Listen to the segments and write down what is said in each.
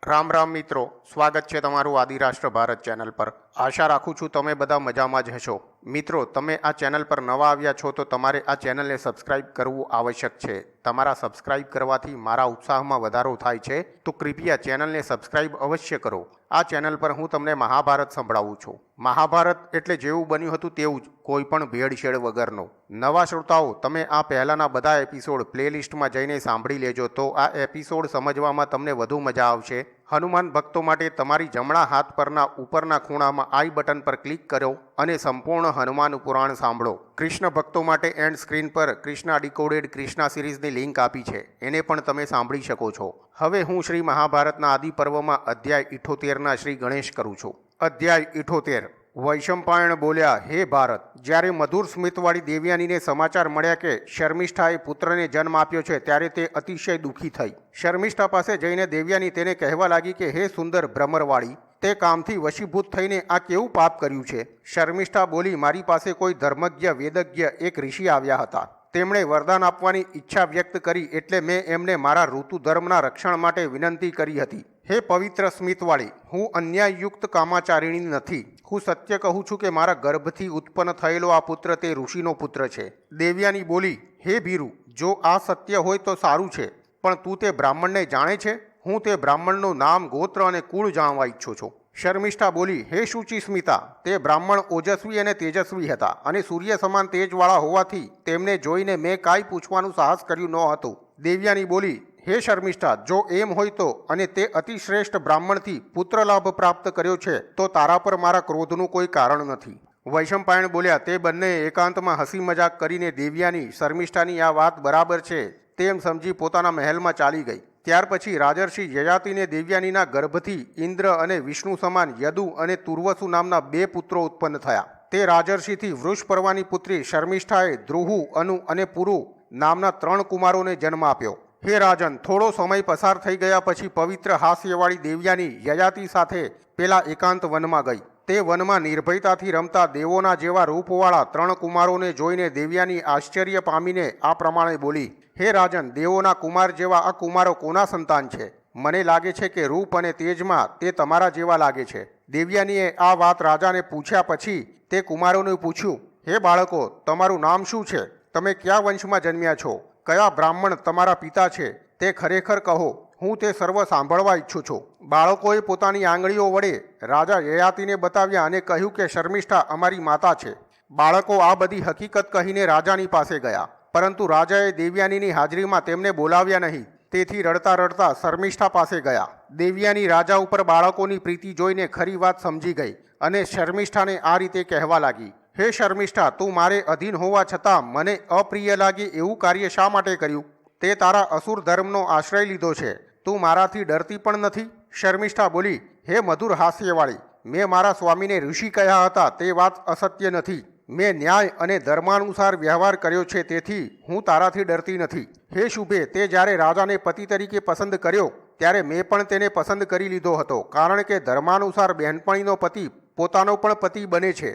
રામ રામ મિત્રો, સ્વાગત છે તમારું આદિરાષ્ટ્ર ભારત ચેનલ પર। આશા રાખું છું તમે બધા મજામાં જ હશો। મિત્રો, તમે આ ચેનલ પર નવા આવ્યા છો તો તમારે આ ચેનલને સબસ્ક્રાઇબ કરવું આવશ્યક છે। તમારા સબસ્ક્રાઇબ કરવાથી મારા ઉત્સાહમાં વધારો થાય છે, તો કૃપયા ચેનલને સબસ્ક્રાઇબ અવશ્ય કરો। આ ચેનલ પર હું તમને મહાભારત સંભળાવું છું। મહાભારત એટલે જેવું બન્યું હતું તેવું જ, કોઈ પણ ભેળસેળ વગરનો। નવા શ્રોતાઓ, તમે આ પહેલાંના બધા એપિસોડ પ્લેલિસ્ટમાં જઈને સાંભળી લેજો, તો આ એપિસોડ સમજવામાં તમને વધુ મજા આવશે। હનુમાન ભક્તો માટે તમારી જમણા હાથ પરના ઉપરના ખૂણામાં આઈ બટન પર ક્લિક કરો અને સંપૂર્ણ હનુમાન પુરાણ સાંભળો। કૃષ્ણ ભક્તો માટે એન્ડ સ્ક્રીન પર કૃષ્ણા ડિકોડેડ કૃષ્ણા સિરીઝની લિંક આપી છે, એને પણ તમે સાંભળી શકો છો। હવે હું શ્રી મહાભારતના આદિ પર્વમાં અધ્યાય 78ના શ્રી ગણેશ કરું છું। અધ્યાય 78। વૈશંપાયણ બોલ્યા, હે ભારત, જ્યારે મધુર સ્મિતવાળી દેવયાનીને સમાચાર મળ્યા કે શર્મિષ્ઠાએ પુત્રને જન્મ આપ્યો છે, ત્યારે તે અતિશય દુઃખી થઈ। શર્મિષ્ઠા પાસે જઈને દેવયાની તેને કહેવા લાગી કે હે સુંદર ભ્રમરવાળી, તે કામથી વશીભૂત થઈને આ કેવું પાપ કર્યું છે? શર્મિષ્ઠા બોલી, મારી પાસે કોઈ ધર્મજ્ઞ વેદજ્ઞ એક ઋષિ આવ્યા હતા। તેમણે વરદાન આપવાની ઈચ્છા વ્યક્ત કરી, એટલે મેં એમને મારા ઋતુ ધર્મના રક્ષણ માટે વિનંતી કરી હતી। હે પવિત્ર સ્મિતવાળી, હું અન્યાયયુક્ત કામાચારિણી નથી। હું સત્ય કહું છું કે મારા ગર્ભથી ઉત્પન્ન થયેલો આ પુત્ર તે ઋષિનો પુત્ર છે। દેવયાની બોલી, હે ભીરુ, જો આ સત્ય હોય તો સારું છે, પણ તું તે બ્રાહ્મણને જાણે છે? હું તે બ્રાહ્મણનું નામ, ગોત્ર અને કુળ જાણવા ઈચ્છું છું। શર્મિષ્ઠા બોલી, હે શુચિ સ્મિતા, તે બ્રાહ્મણ ઓજસ્વી અને તેજસ્વી હતા, અને સૂર્ય સમાન તેજવાળા હોવાથી તેમને જોઈને મેં કાંઈ પૂછવાનું સાહસ કર્યું ન હતું। દેવયાની બોલી, હે શર્મિષ્ઠા, જો એમ હોય તો, અને તે અતિશ્રેષ્ઠ બ્રાહ્મણથી પુત્ર લાભ પ્રાપ્ત કર્યો છે, તો તારા પર મારા ક્રોધનું કોઈ કારણ નથી। વૈશંપાયણ બોલ્યા, તે બંને એકાંતમાં હસી મજાક કરીને દેવયાની શર્મિષ્ઠાની આ વાત બરાબર છે તેમ સમજી પોતાના મહેલમાં ચાલી ગઈ। ત્યાર પછી રાજર્ષિ યયાતિને દેવયાનીના ગર્ભથી ઇન્દ્ર અને વિષ્ણુ સમાન યદુ અને તુર્વસુ નામના 2 પુત્રો ઉત્પન્ન થયા। તે રાજર્ષિથી વૃષપર્વાની પુત્રી શર્મિષ્ઠાએ ધ્રુહુ, અનુ અને પુરુ નામના 3 કુમારોને જન્મ આપ્યો। હે રાજન, થોડો સમય પસાર થઈ ગયા પછી પવિત્ર હાસ્યવાળી દેવયાની યયાતિ સાથે પેલા એકાંત વનમાં ગઈ। તે વનમાં નિર્ભયતાથી રમતા દેવોના જેવા રૂપવાળા 3 કુમારોને જોઈને દેવયાની આશ્ચર્ય પામીને આ પ્રમાણે બોલી, હે રાજન, દેવોના કુમાર જેવા આ કુમારો કોના સંતાન છે? મને લાગે છે કે રૂપ અને તેજમાં તે તમારા જેવા લાગે છે। દેવયાનીએ આ વાત રાજાને પૂછ્યા પછી તે કુમારોને પૂછ્યું, હે બાળકો, તમારું નામ શું છે? તમે કયા વંશમાં જન્મ્યા છો? કયા બ્રાહ્મણ તમારા પિતા છે? તે ખરેખર કહો, હું તે સર્વ સાંભળવા ઈચ્છું છું। બાળકોએ પોતાની આંગળીઓ વડે રાજા યયાતિને બતાવ્યા અને કહ્યું કે શર્મિષ્ઠા અમારી માતા છે। બાળકો આ બધી હકીકત કહીને રાજાની પાસે ગયા, પરંતુ રાજાએ દેવયાનીની હાજરીમાં તેમને બોલાવ્યા નહીં। તેથી રડતા રડતા શર્મિષ્ઠા પાસે ગયા। દેવયાની રાજા ઉપર બાળકોની પ્રીતિ જોઈને ખરી વાત સમજી ગઈ અને શર્મિષ્ઠાને આ રીતે કહેવા લાગી, હે શર્મિષ્ઠા, તું મારે અધીન હોવા છતાં મને અપ્રિય લાગે એવું કાર્ય શા માટે કર્યું? તે તારા અસુર ધર્મનો આશ્રય લીધો છે, તું મારાથી ડરતી પણ નથી? શર્મિષ્ઠા બોલી, હે મધુર હાસ્યવાળી, મેં મારા સ્વામીને ઋષિ કહ્યા હતા તે વાત અસત્ય નથી। મેં ન્યાય અને ધર્માનુસાર વ્યવહાર કર્યો છે, તેથી હું તારાથી ડરતી નથી। હે શુભે, તે જ્યારે રાજાને પતિ તરીકે પસંદ કર્યો ત્યારે મેં પણ તેને પસંદ કરી લીધો હતો, કારણ કે ધર્માનુસાર બહેનપણીનો પતિ પોતાનો પણ પતિ બને છે।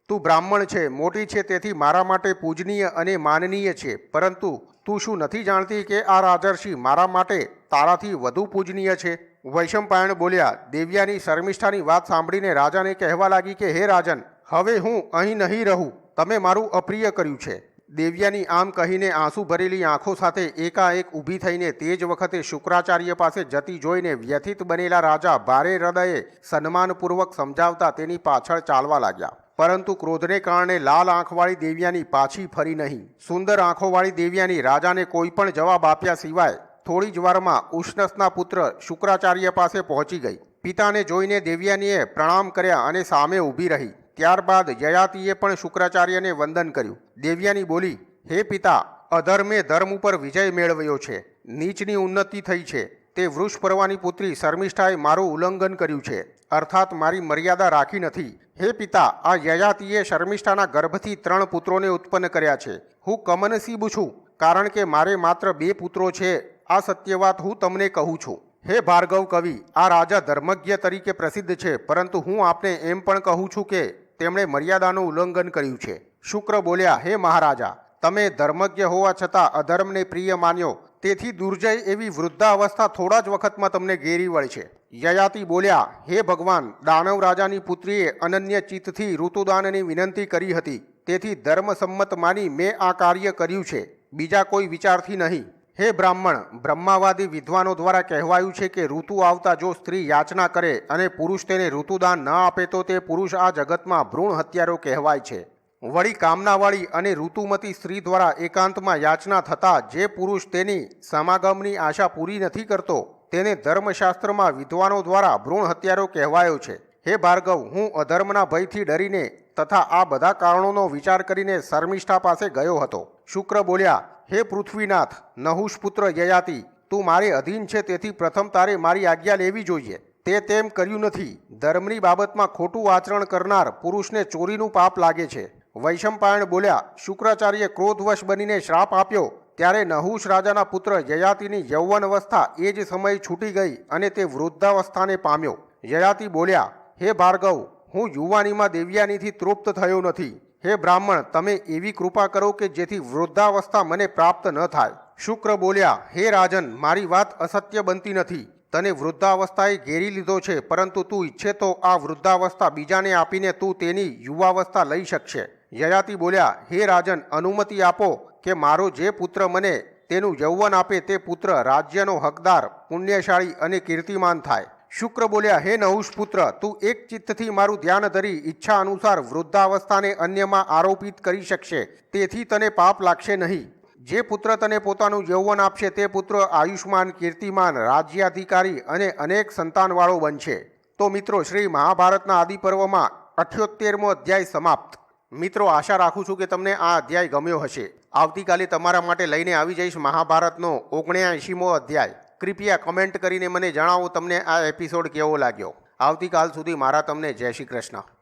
તું બ્રાહ્મણ છે, મોટી છે, તેથી મારા માટે પૂજનીય અને માનનીય છે, પરંતુ તું શું નથી જાણતી કે આ રાજર્ષિ મારા માટે તારાથી વધુ પૂજનીય છે? વૈશંપાયણ બોલ્યા, દેવયાની શર્મિષ્ઠાની વાત સાંભળીને રાજાને કહેવા લાગી કે હે રાજન, હવે હું અહીં નહીં રહું, તમે મારું અપ્રિય કર્યું છે। દેવયાની આમ કહીને આંસુ ભરેલી આંખો સાથે એકાએક ઊભી થઈને તે જ વખતે શુક્રાચાર્ય પાસે જતી જોઈને વ્યથિત બનેલા રાજા ભારે હૃદયે સન્માનપૂર્વક સમજાવતા તેની પાછળ ચાલવા લાગ્યા। પરંતુ ક્રોધને કારણે લાલ આંખવાળી દેવયાની પાછી ફરી નહીં। સુંદર આંખોવાળી દેવયાની રાજાને કોઈ પણ જવાબ આપ્યા સિવાય થોડી જ વારમાં ઉષ્ણસના પુત્ર શુક્રાચાર્ય પાસે પહોંચી ગઈ। પિતાને જોઈને દેવયાનીએ પ્રણામ કર્યા અને સામે ઊભી રહી। ત્યારબાદ યયાતિએ પણ શુક્રાચાર્યને વંદન કર્યું। દેવયાની બોલી, હે પિતા, અધર્મે ધર્મ ઉપર વિજય મેળવ્યો છે, નીચની ઉન્નતિ થઈ છે। તે વૃષપર્વાની પુત્રી શર્મિષ્ઠાએ મારું ઉલ્લંઘન કર્યું છે, અર્થાત મારી મર્યાદા રાખી નથી। હે પિતા, આ યયાતિએ શર્મિષ્ઠાના ગર્ભથી 3 પુત્રોને ઉત્પન્ન કર્યા છે। હું કમનસીબ છું, કારણ કે મારે માત્ર 2 પુત્રો છે। આ સત્ય વાત હું તમને કહું છું। હે ભાર્ગવ કવિ, આ રાજા ધર્મજ્ઞ તરીકે પ્રસિદ્ધ છે, પરંતુ હું આપને એમ પણ કહું છું કે તેમણે મર્યાદાનું ઉલ્લંઘન કર્યું છે। શુક્ર બોલ્યા, હે મહારાજા, તમે ધર્મજ્ઞ હોવા છતાં અધર્મને પ્રિય માન્યો તેથી દુર્જય એવી વૃદ્ધાવસ્થા થોડા જ વખતમાં તમને ઘેરી વળશે. યયાતિ બોલ્યા, હે ભગવાન, દાનવ રાજાની પુત્રીએ અનન્ય ચિત્તથી ઋતુદાનની વિનંતી કરી હતી, તેથી ધર્મસંમત માની મેં આ કાર્ય કર્યું છે, બીજા કોઈ વિચારથી નહીં. હે બ્રાહ્મણ, બ્રહ્માવાદી વિદ્વાનો દ્વારા કહેવાયું છે કે ઋતુ આવતા જો સ્ત્રી યાચના કરે અને પુરુષ તેને ઋતુદાન ન આપે તો તે પુરુષ આ જગતમાં ભ્રૂણ હત્યારો કહેવાય છે. વળી કામનાવાળી અને ઋતુમતી સ્ત્રી દ્વારા એકાંતમાં યાચના થતાં જે પુરુષ તેની સમાગમની આશા પૂરી નથી કરતો તેને ધર્મશાસ્ત્રમાં વિદ્વાનો દ્વારા ભ્રૂણ હત્યારો કહેવાયો છે. હે ભાર્ગવ, હું અધર્મના ભયથી ડરીને તથા આ બધા કારણોનો વિચાર કરીને શર્મિષ્ઠા પાસે ગયો હતો. શુક્ર બોલ્યા, હે પૃથ્વીનાથ, નહુષ પુત્ર યયાતિ, તું મારે અધીન છે, તેથી પ્રથમ તારે મારી આજ્ઞા લેવી જોઈએ. તે તેમ કર્યું નથી. ધર્મની બાબતમાં ખોટું આચરણ કરનાર પુરુષને ચોરીનું પાપ લાગે છે. વૈશંપાયણ બોલ્યા, શુક્રાચાર્ય ક્રોધવશ બનીને શ્રાપ આપ્યો ત્યારે નહુષ રાજાના પુત્ર યયાતિની યૌવન અવસ્થા એ જ સમયે છૂટી ગઈ અને તે વૃદ્ધાવસ્થાને પામ્યો. યયાતિ બોલ્યા, હે ભાર્ગવ, હું યુવાનીમાં દેવ્યાનીથી તૃપ્ત થયો નથી. હે બ્રાહ્મણ, તમે એવી કૃપા કરો કે જેથી વૃદ્ધાવસ્થા મને પ્રાપ્ત ન થાય. શુક્ર બોલ્યા, હે રાજન, મારી વાત અસત્ય બનતી નથી. તને વૃદ્ધાવસ્થાએ ઘેરી લીધો છે, પરંતુ તું ઈચ્છે તો આ વૃદ્ધાવસ્થા બીજાને આપીને તું તેની યુવાવસ્થા લઈ શકશે. યયાતિ બોલ્યા, હે રાજન, અનુમતિ આપો કે મારો જે પુત્ર મને તેનું યૌવન આપે તે પુત્ર રાજ્યનો હકદાર, પુણ્યશાળી અને કીર્તિમાન થાય. શુક્ર બોલ્યા, હે નહુષ પુત્ર, તું એક ચિત્તથી મારું ધ્યાન ધરી ઈચ્છા અનુસાર વૃદ્ધાવસ્થાને અન્યમાં આરોપિત કરી શકશે, તેથી તને પાપ લાગશે નહીં. જે પુત્ર તને પોતાનું યૌવન આપશે તે પુત્ર આયુષ્માન, કીર્તિમાન, રાજ્યાધિકારી અને અનેક સંતાનવાળો બનશે. તો મિત્રો, શ્રી મહાભારતના આદિપર્વમાં 78મો અધ્યાય સમાપ્ત. મિત્રો, આશા રાખું છું કે તમને આ અધ્યાય ગમ્યો હશે. આવતીકાલે તમારા માટે લઈને આવી જઈશ મહાભારતનો 79મો અધ્યાય. કૃપયા કમેન્ટ કરીને મને જણાવો તમને આ એપિસોડ કેવો લાગ્યો. આવતીકાલ સુધી મારા તમને જય શ્રી કૃષ્ણ.